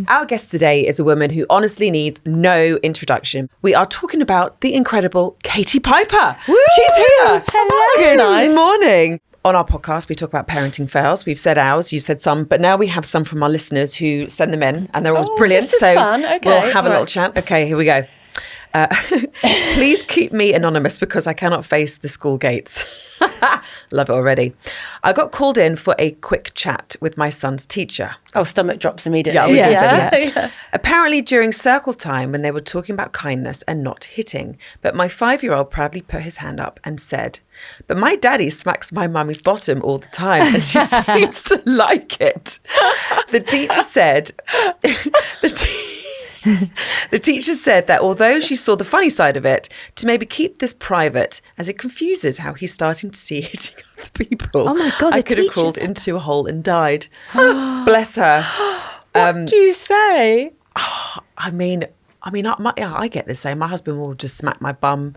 Our guest today is a woman who honestly needs no introduction. We are talking about the incredible Katie Piper. Woo! She's here. Hello. Good morning. On our podcast, we talk about parenting fails. We've said ours, you said some, but now we have some from our listeners who send them in, and they're always brilliant. This is fun. Okay. We'll have a little chat. Okay, here we go. Please keep me anonymous because I cannot face the school gates. Love it already. I got called in for a quick chat with my son's teacher. Oh, stomach drops immediately. Yeah. Apparently during circle time when they were talking about kindness and not hitting, but my 5-year-old proudly put his hand up and said, but my daddy smacks my mummy's bottom all the time and she seems to like it. The teacher said... The teacher said that although she saw the funny side of it, to maybe keep this private as it confuses how he's starting to see hitting other people. Oh my God, I could have crawled into a hole and died. Bless her. What do you say? I get the same. My husband will just smack my bum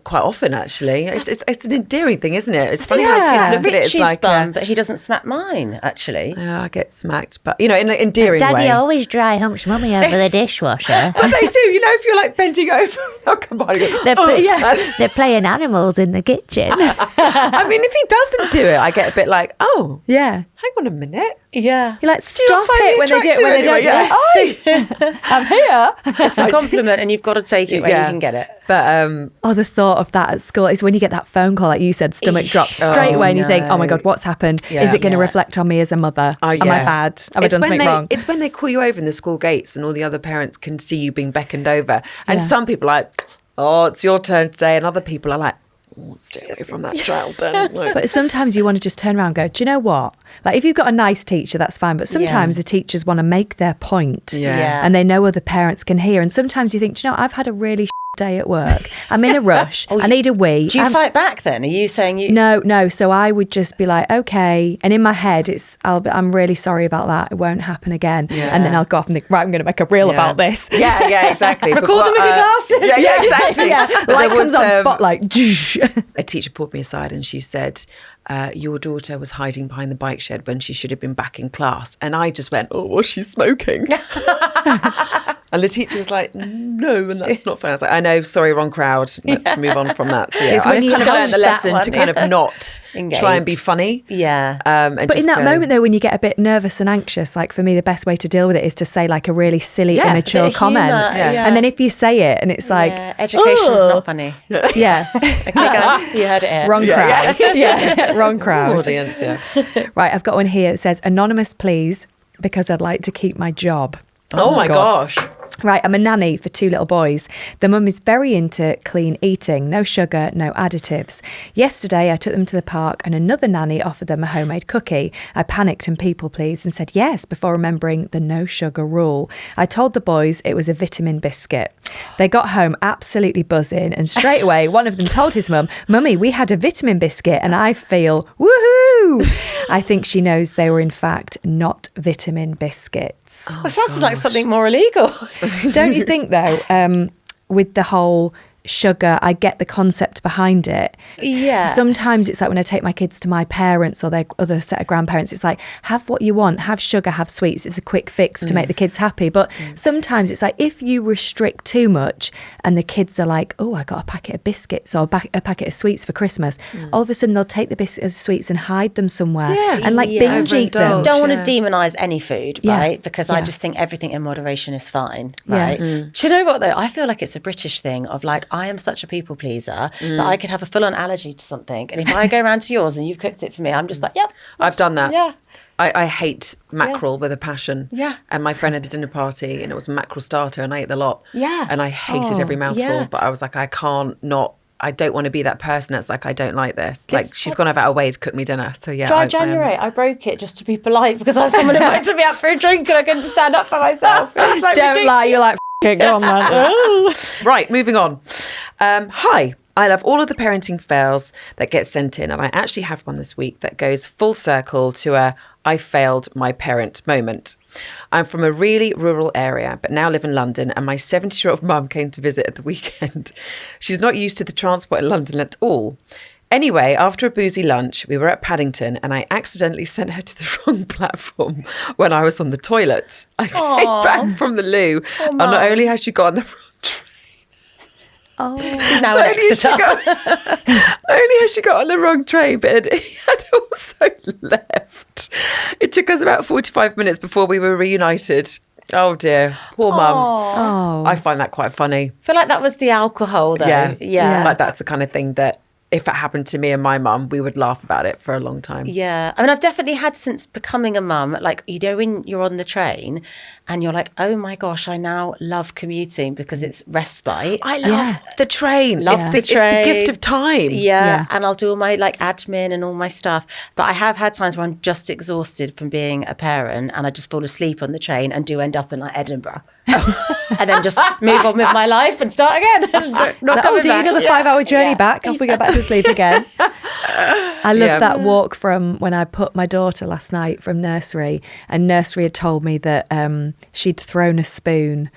quite often, actually. It's an endearing thing, isn't it? It's funny how kids look at it. It's like bum, but he doesn't smack mine, actually. I get smacked, but in an endearing way. Daddy always dry humps mummy over the dishwasher. But they do, if you're like bending over, they'll come by and go, They're playing animals in the kitchen. I mean, if he doesn't do it, I get a bit like, oh, Yeah. hang on a minute. Yeah. You like you stop not find me it when they do it when they don't. attractive Yes. I'm here. It's a compliment and you've got to take it when you can get it. But The thought of that at school is when you get that phone call, like you said, stomach drops straight away and you think, oh my God, what's happened? Yeah. Is it going to reflect on me as a mother? Am I bad? Have I done something wrong? It's when they call you over in the school gates and all the other parents can see you being beckoned over. And some people are like, oh, it's your turn today. And other people are like, oh, stay away from that child then. Like, But sometimes you want to just turn around and go, do you know what? Like if you've got a nice teacher, that's fine. But sometimes the teachers want to make their point and they know other parents can hear. And sometimes you think, do you know, I've had a really day at work. I'm in a rush. I need a wee. Do you fight back then? Are you saying you... No. So I would just be like, okay. And in my head, I'm really sorry about that. It won't happen again. Yeah. And then I'll go off and think, right, I'm going to make a reel about this. Yeah, exactly. Record them with your glasses. Yeah, exactly. Light comes on spotlight. A teacher pulled me aside and she said, your daughter was hiding behind the bike shed when she should have been back in class. And I just went, oh, was she smoking? And the teacher was like, no, and that's not fun. I was like, I know, sorry, wrong crowd. Let's move on from that. So It's I when just you kind of learned the that lesson to kind of not try and be funny. Yeah. But in that moment, though, when you get a bit nervous and anxious, like for me, the best way to deal with it is to say like a really silly, immature comment. And then if you say it and it's like... education's not funny. Yeah. Okay, guys, you heard it here. Wrong crowd. Yeah, wrong crowd. Audience, Right, I've got one here that says, anonymous, please, because I'd like to keep my job. Oh my gosh. Right, I'm a nanny for 2 little boys. The mum is very into clean eating, no sugar, no additives. Yesterday, I took them to the park and another nanny offered them a homemade cookie. I panicked and people pleased and said yes before remembering the no sugar rule. I told the boys it was a vitamin biscuit. They got home absolutely buzzing and straight away one of them told his mum, Mummy, we had a vitamin biscuit, and I feel woohoo. I think she knows they were in fact not vitamin biscuits. Well, sounds like something more illegal. Don't you think though, with the whole sugar, I get the concept behind it. Yeah. Sometimes it's like when I take my kids to my parents or their other set of grandparents, it's like, have what you want, have sugar, have sweets. It's a quick fix to make the kids happy. But sometimes it's like, if you restrict too much and the kids are like, oh, I got a packet of biscuits or a packet of sweets for Christmas, all of a sudden they'll take the biscuits, sweets and hide them somewhere and like binge eat them. Don't want to demonise any food, right? Because I just think everything in moderation is fine, right? Do you know what though? I feel like it's a British thing of like, I am such a people pleaser that I could have a full-on allergy to something. And if I go around to yours and you've cooked it for me, I'm just like, yep. I've done that. Yeah. I hate mackerel with a passion. Yeah. And my friend had a dinner party and it was mackerel starter and I ate the lot. Yeah. And I hated every mouthful, but I was like, I don't want to be that person that's like, I don't like this. Like, she's gone out of her way to cook me dinner. So yeah. Dry January, I broke it just to be polite because I have someone invited me out for a drink and I couldn't stand up for myself. It's like Don't lie, you're like, it, go on, man. Right, moving on. Hi. I love all of the parenting fails that get sent in, and I actually have one this week that goes full circle to a I failed my parent moment. I'm from a really rural area, but now live in London, and my 70-year-old mum came to visit at the weekend. She's not used to the transport in London at all. Anyway, after a boozy lunch, we were at Paddington and I accidentally sent her to the wrong platform when I was on the toilet. I came back from the loo and not only has she got on the wrong train, she's now an Exeter. not only has she got on the wrong train, but he had also left. It took us about 45 minutes before we were reunited. Oh dear, poor mum. Oh. I find that quite funny. I feel like that was the alcohol, though. Yeah. Like that's the kind of thing that if it happened to me and my mum, we would laugh about it for a long time. Yeah. I mean, I've definitely had since becoming a mum, like, you know, when you're on the train and you're like, oh my gosh, I now love commuting because it's respite. I love the train. Love it's the train. It's the gift of time. Yeah. And I'll do all my like admin and all my stuff. But I have had times where I'm just exhausted from being a parent and I just fall asleep on the train and do end up in like Edinburgh. And then just move on with my life and start again. Do another 5-hour journey back. Off we go back to sleep again. I love that walk from when I put my daughter last night from nursery, and nursery had told me that she'd thrown a spoon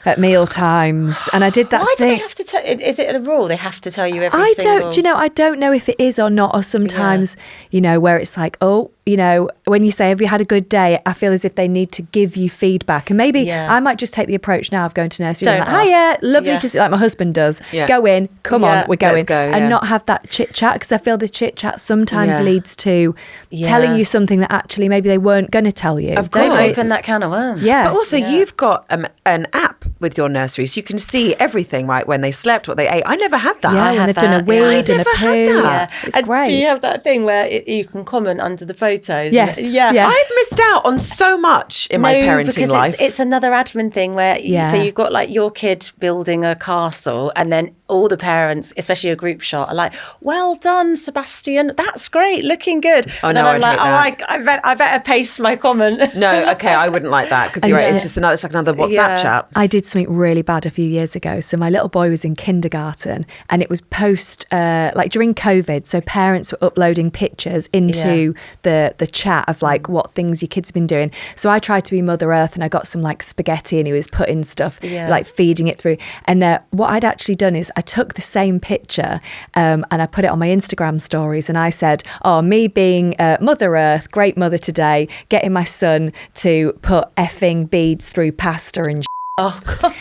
at meal times, and I did that. Why thing. do they have to tell? Is it a rule? They have to tell you every I single... don't. Do you know? I don't know if it is or not. Or sometimes, you know, where it's like, oh, you know, when you say, have you had a good day? I feel as if they need to give you feedback. And maybe I might just take the approach now of going to nursery. Don't Like, hiya, lovely to see, like my husband does. Yeah. Go in, come on, we're going. Let's go, and not have that chit chat, because I feel the chit chat sometimes leads to telling you something that actually maybe they weren't going to tell you. Of Don't course. open that can of worms. Yeah. But also you've got an app with your nursery, so you can see everything, right? When they slept, what they ate. I never had that. Yeah, I when had they've done a that, wee, yeah. done a I never had poo. that. It's And great. do you have that thing where you can comment under the photos? Yes. Yeah. I've missed out on so much in my parenting because life. it's another admin thing where so you've got like your kid building a castle, and then all the parents, especially a group shot, are like, "Well done, Sebastian. That's great, looking good." Oh, and no, then I'm I'd like, hate I better paste my comment. No, okay, I wouldn't like that, because you're right. It's just it's like another WhatsApp chat. I did something really bad a few years ago. So my little boy was in kindergarten, and it was post like during COVID. So parents were uploading pictures into the chat of like what things your kids have been doing. So I tried to be Mother Earth, and I got some like spaghetti, and he was putting stuff like feeding it through. And what I'd actually done is I took the same picture and I put it on my Instagram stories, and I said, "Oh, me being Mother Earth, great mother today, getting my son to put effing beads through pasta and." Oh God.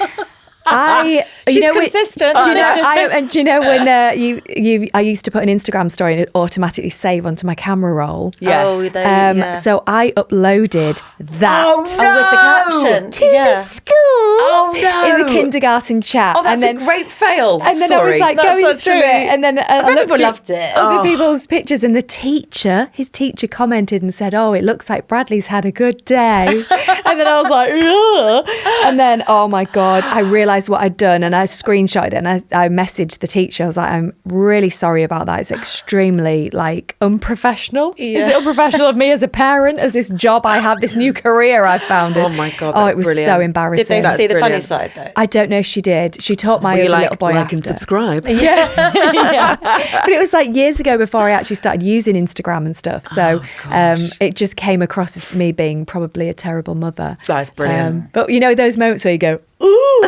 She's consistent. Do you know when I used to put an Instagram story and it automatically save onto my camera roll. Yeah. Oh, So I uploaded that with the caption to the school. Oh no! In the kindergarten chat. Oh, that's and then, a great fail. And then Sorry. I was like That's going such through a- it, and then I looked people through loved it. other people's pictures, and his teacher commented and said, "Oh, it looks like Bradley's had a good day." And then I was like, ugh. And then, oh my God, I realised what I'd done, and I screenshotted it, and I messaged the teacher. I was like, "I'm really sorry about that. It's extremely like unprofessional. Is it unprofessional of me as a parent, as this job I have, this new career I've found?" Oh my God, Oh, that's it was brilliant. so Did embarrassing. they see the funny brilliant. side though? I don't know if she did. She taught my Were you other like, little boy like and after. subscribe? Yeah. But it was like years ago before I actually started using Instagram and stuff. So it just came across as me being probably a terrible mother. That's brilliant. But you know those moments where you go, ooh.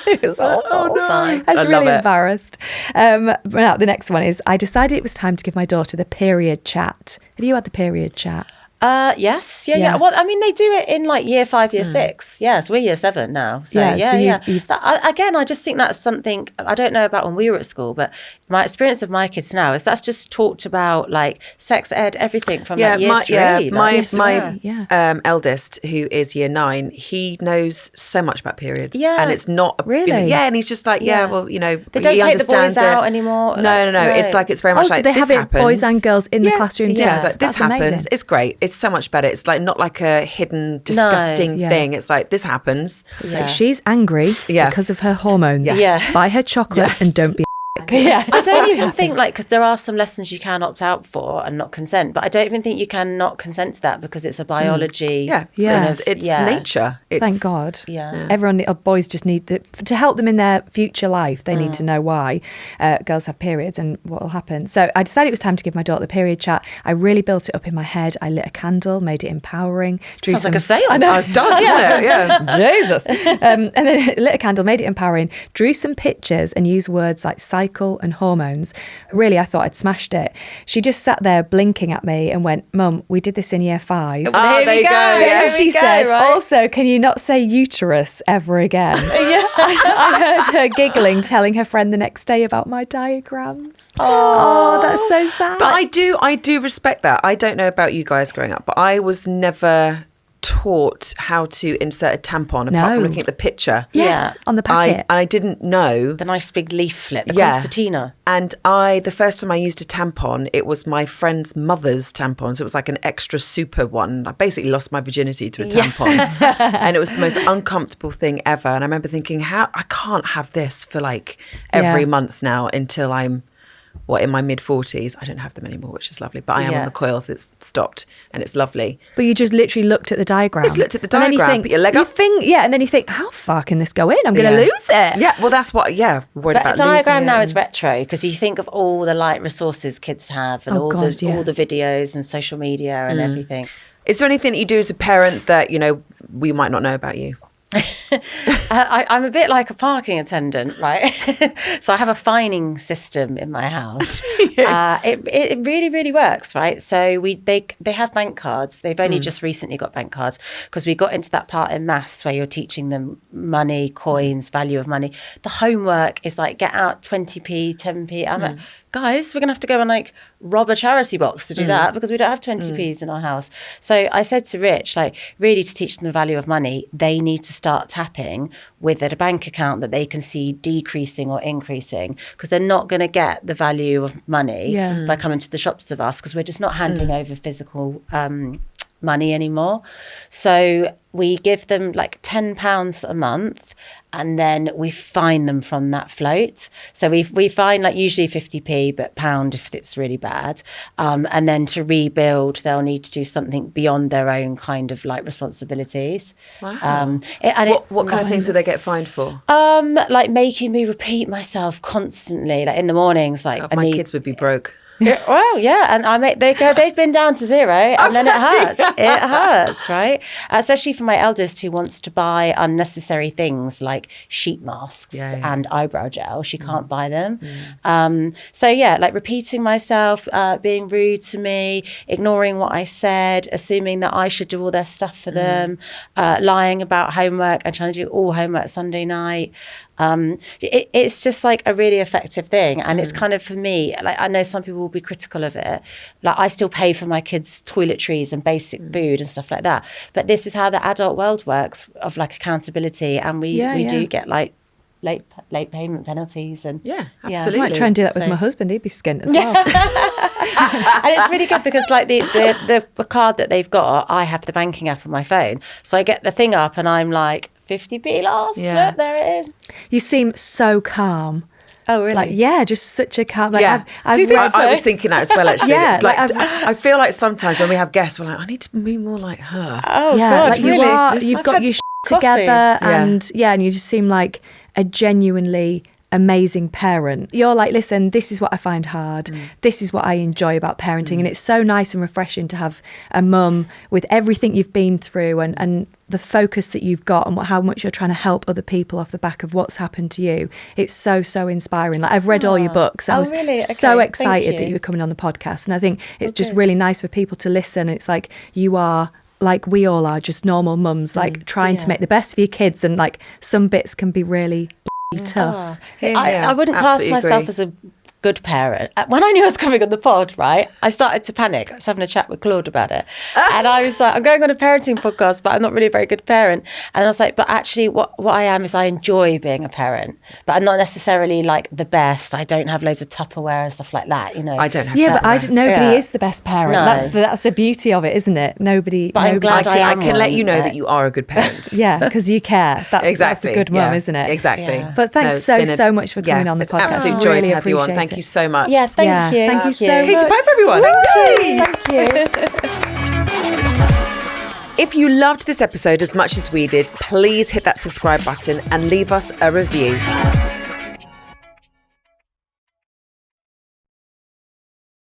It was awful. It's fine. I was I love really it. embarrassed. Now, the next one is, I decided it was time to give my daughter the period chat. Have you had the period chat? Yes. Yeah. Yeah. Well, I mean, they do it in like year 5, year 6. Yeah, so we're year 7 now. So Yeah, yeah, so you've- Again, I just think that's something I don't know about when we were at school, but my experience of my kids now is that's just talked about like sex ed, everything from like year 3. My eldest, who is year 9, he knows so much about periods. Yeah. And it's not Really? and he's just like, well, you know, They don't he take the boys understands out it. anymore. No. It's like it's very much so like they this have it happens. boys and girls in the classroom too. Yeah, it's like, this That's amazing. happens. It's great. It's so much better. It's like not like a hidden, disgusting Yeah. thing. It's like this happens. It's like, she's angry because of her hormones. Yeah. Buy her chocolate and don't be yeah. I don't even think like, because there are some lessons you can opt out for and not consent, but I don't even think you can not consent to that because it's a biology. Yeah. It's nature. It's, Thank God. Yeah. Everyone, boys just need to help them in their future life. They need to know why girls have periods and what will happen. So I decided it was time to give my daughter the period chat. I really built it up in my head. I lit a candle, made it empowering. Sounds like a seance. I know. It does, doesn't it? Yeah. Jesus. And then lit a candle, made it empowering, drew some pictures and used words like cycle and hormones. Really, I thought I'd smashed it. She just sat there blinking at me and went, Mum, we did this in year 5. Oh, there you go. Yeah. She said, also, can you not say uterus ever again? I heard her giggling, telling her friend the next day about my diagrams. Oh, that's so sad. But I do respect that. I don't know about you guys growing up, but I was never taught how to insert a tampon apart from looking at the picture. Yes, on the packet. I didn't know. The nice big leaflet, the concertina. And the first time I used a tampon, it was my friend's mother's tampon. So it was like an extra super one. I basically lost my virginity to a tampon. And it was the most uncomfortable thing ever. And I remember thinking, I can't have this for like every month now until I'm in my mid-40s. I don't have them anymore, which is lovely. But I am on the coil, so it's stopped and it's lovely. But you just literally looked at the diagram. Just looked at the diagram, put your leg up. And then you think, how far can this go in? I'm going to lose it. Yeah, well, that's what, worried but about a diagram now losing is retro, because you think of all the like resources kids have and all the videos and social media and everything. Is there anything that you do as a parent that, we might not know about you? I'm a bit like a parking attendant, right? So I have a fining system in my house. It really, really works, right? So they have bank cards. They've only just recently got bank cards because we got into that part in maths where you're teaching them money, coins, value of money. The homework is like, get out 20p, 10p. I'm like, guys, we're going to have to go and like rob a charity box to do that because we don't have 20p's in our house. So I said to Rich, like, really to teach them the value of money, they need to start tapping with a bank account that they can see decreasing or increasing, because they're not going to get the value of money by coming to the shops with us, because we're just not handing over physical money anymore. So we give them like £10 a month, and then we fine them from that float. So we fine like usually 50p, but £1 if it's really bad. And then to rebuild, they'll need to do something beyond their own kind of like responsibilities. Wow. What kind of things would they get fined for? Like making me repeat myself constantly, like in the mornings. Like my kids would be broke. Well, yeah, and they've been down to 0, and then it hurts. It hurts, right? Especially for my eldest, who wants to buy unnecessary things like sheet masks and eyebrow gel. She can't buy them. So yeah, like repeating myself, being rude to me, ignoring what I said, assuming that I should do all their stuff for them, lying about homework and trying to do all homework Sunday night. It's just like a really effective thing, and it's kind of, for me, like, I know some people will be critical of it, like I still pay for my kids' toiletries and basic food and stuff like that, but this is how the adult world works, of like accountability, and we do get like late payment penalties, and absolutely. I might try and do that with my husband. He'd be skint as well. And it's really good because like the card that they've got, I have the banking app on my phone, so I get the thing up and I'm like, 50p lost. Look, there it is. You seem so calm. Oh, really? Like, just such a calm. Like, do you think I was thinking that as well, actually. Like I feel like sometimes when we have guests, we're like, I need to be more like her. Oh, God, like really? You've got your together, and you just seem like a genuinely amazing parent. You're like, listen, this is what I find hard. This is what I enjoy about parenting. And it's so nice and refreshing to have a mum with everything you've been through and the focus that you've got and how much you're trying to help other people off the back of what's happened to you. It's so, so inspiring. Like, I've read all your books. I was so excited that you were coming on the podcast. And I think it's just really nice for people to listen. It's like, you are, like we all are, just normal mums, like trying to make the best of your kids. And like, some bits can be really tough. I wouldn't class myself as a good parent. When I knew I was coming on the pod, right, I started to panic. I was having a chat with Claude about it. And I was like, I'm going on a parenting podcast, but I'm not really a very good parent. And I was like, but actually what I am is I enjoy being a parent, but I'm not necessarily like the best. I don't have loads of Tupperware and stuff like that, I don't have Tupperware. But nobody is the best parent. No. That's the beauty of it, isn't it? Nobody. But I'm glad I can let you know that you are a good parent. Because you care. That's a good mum, isn't it? Exactly. Yeah. But thanks so much for coming on the podcast. Absolute joy to have you on. Thank you so much. Yeah, thank you. Thank you so much. Katie, bye everyone. Thank you. If you loved this episode as much as we did, please hit that subscribe button and leave us a review.